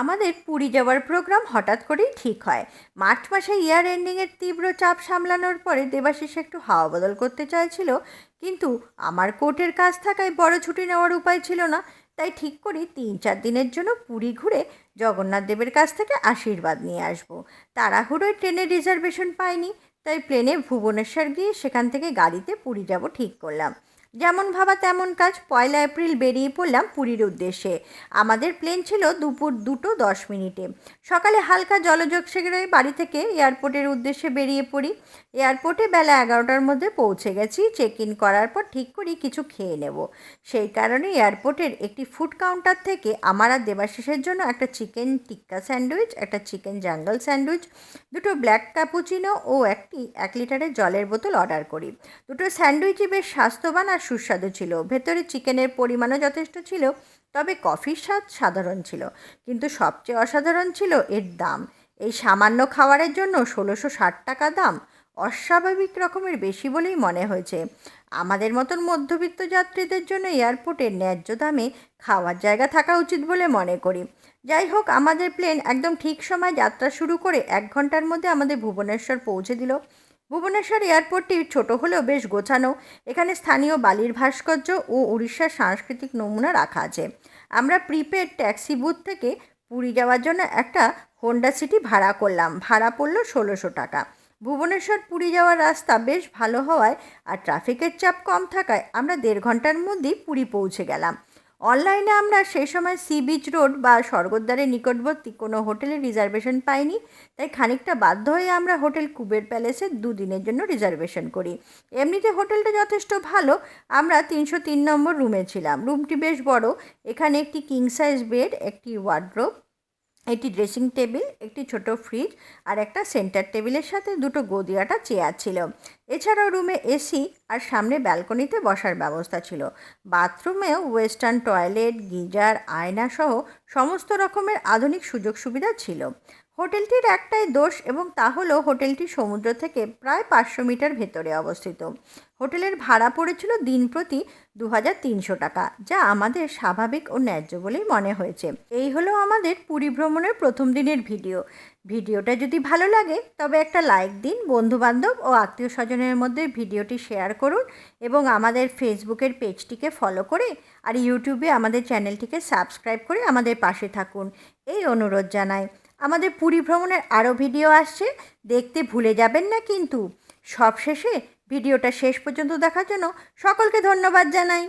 আমাদের পুরী যাওয়ার প্রোগ্রাম হঠাৎ করেই ঠিক হয়। মার্চ মাসে ইয়ার এন্ডিংয়ের তীব্র চাপ সামলানোর পরে দেবাশিস একটু হাওয়া বদল করতে চাইছিল, কিন্তু আমার কোর্টের কাজ থাকায় বড় ছুটি নেওয়ার উপায় ছিল না। তাই ঠিক করি 3-4 দিনের জন্য পুরী ঘুরে জগন্নাথ দেবের কাছ থেকে আশীর্বাদ নিয়ে আসব। তাড়াহুড়োয় ট্রেনের রিজার্ভেশন পাইনি, তাই প্লেনে ভুবনেশ্বর গিয়ে সেখান থেকে গাড়িতে পুরী যাব ঠিক করলাম। যেমন ভাবা তেমন কাজ, 1 এপ্রিল বেরিয়ে পড়লাম পুরীর উদ্দেশ্যে। আমাদের প্লেন ছিল দুপুর 2:10 সকালে হালকা জলযোগ সেরে বাড়ি থেকে এয়ারপোর্টের উদ্দেশ্যে বেরিয়ে পড়ি। এয়ারপোর্টে বেলা 11টার মধ্যে পৌঁছে গেছি। চেক ইন করার পর ঠিক করি কিছু খেয়ে নেব। সেই কারণে এয়ারপোর্টের একটি ফুড কাউন্টার থেকে আমার আর দেবাশিসের জন্য একটা চিকেন টিক্কা স্যান্ডউইচ, একটা চিকেন জাঙ্গল স্যান্ডউইচ, দুটো ব্ল্যাক ক্যাপুচিনো ও একটি 1 লিটারের জলের বোতল অর্ডার করি। দুটো স্যান্ডউইচই বেশ স্বাস্থ্যবান আর সুস্বাদু ছিল। ভেতরে চিকেনের পরিমাণও যথেষ্ট ছিল, তবে কফির স্বাদ সাধারণ ছিল। কিন্তু সবচেয়ে অসাধারণ ছিল এর দাম। এই সামান্য খাবারের জন্য 1660 টাকা দাম অস্বাভাবিক রকমের বেশি বলেই মনে হয়েছে। আমাদের মতন মধ্যবিত্ত যাত্রীদের জন্য এয়ারপোর্টের ন্যায্য দামে খাওয়ার জায়গা থাকা উচিত বলে মনে করি। যাই হোক, আমাদের প্লেন একদম ঠিক সময় যাত্রা শুরু করে 1 ঘন্টার মধ্যে আমাদের ভুবনেশ্বর পৌঁছে দিল। ভুবনেশ্বর এয়ারপোর্টটি ছোট হলেও বেশ গোছানো। এখানে স্থানীয় বালির ভাস্কর্য ও উড়িষ্যার সাংস্কৃতিক নমুনা রাখা আছে। আমরা প্রিপেড ট্যাক্সি বুথ থেকে পুরী যাওয়ার জন্য একটা হোন্ডা সিটি ভাড়া করলাম। ভাড়া পড়ল 1600 টাকা। ভুবনেশ্বর পুরী যাওয়ার রাস্তা বেশ ভালো হওয়ায় আর ট্রাফিকের চাপ কম থাকায় আমরা 1.5 ঘন্টার মধ্যেই পুরী পৌঁছে গেলাম। অনলাইনে আমরা সেই সময় সি বিচ রোড বা স্বর্গদ্বারের নিকটবর্তী কোনো হোটেলের রিজার্ভেশন পাইনি, তাই খানিকটা বাধ্য হয়ে আমরা হোটেল কুবের প্যালেসে 2 দিনের জন্য রিজার্ভেশন করি। এমনিতে হোটেলটা যথেষ্ট ভালো। আমরা 303 নম্বর রুমে ছিলাম। রুমটি বেশ বড়। এখানে একটি কিং সাইজ বেড, একটি ওয়ার্ড্রোব, একটি ড্রেসিং টেবিল, একটি ছোট ফ্রিজ আর একটা সেন্টার টেবিলের সাথে দুটো গদিয়াটা চেয়ার ছিল। এছাড়াও রুমে এসি আর সামনে ব্যালকনিতে বসার ব্যবস্থা ছিল। বাথরুমেও ওয়েস্টার্ন টয়লেট, গিজার, আয়না সহ সমস্ত রকমের আধুনিক সুযোগ সুবিধা ছিল। হোটেলটির একটাই দোষ, এবং তা হলো হোটেলটি সমুদ্র থেকে প্রায় 500 মিটার ভেতরে অবস্থিত। হোটেলের ভাড়া পড়েছিল দিন প্রতি 2300 টাকা, যা আমাদের স্বাভাবিক ও ন্যায্য বলেই মনে হয়েছে। এই হলো আমাদের পুরী ভ্রমণের প্রথম দিনের ভিডিও। ভিডিওটা যদি ভালো লাগে তবে একটা লাইক দিন, বন্ধুবান্ধব ও আত্মীয় স্বজনের মধ্যে ভিডিওটি শেয়ার করুন এবং আমাদের ফেসবুকের পেজটিকে ফলো করে আর ইউটিউবে আমাদের চ্যানেলটিকে সাবস্ক্রাইব করে আমাদের পাশে থাকুন, এই অনুরোধ জানাই। আমাদের পুরী ভ্রমণের আরও ভিডিও আসছে, দেখতে ভুলে যাবেন না কিন্তু। সবশেষে ভিডিওটা শেষ পর্যন্ত দেখার জন্য সকলকে ধন্যবাদ জানাই।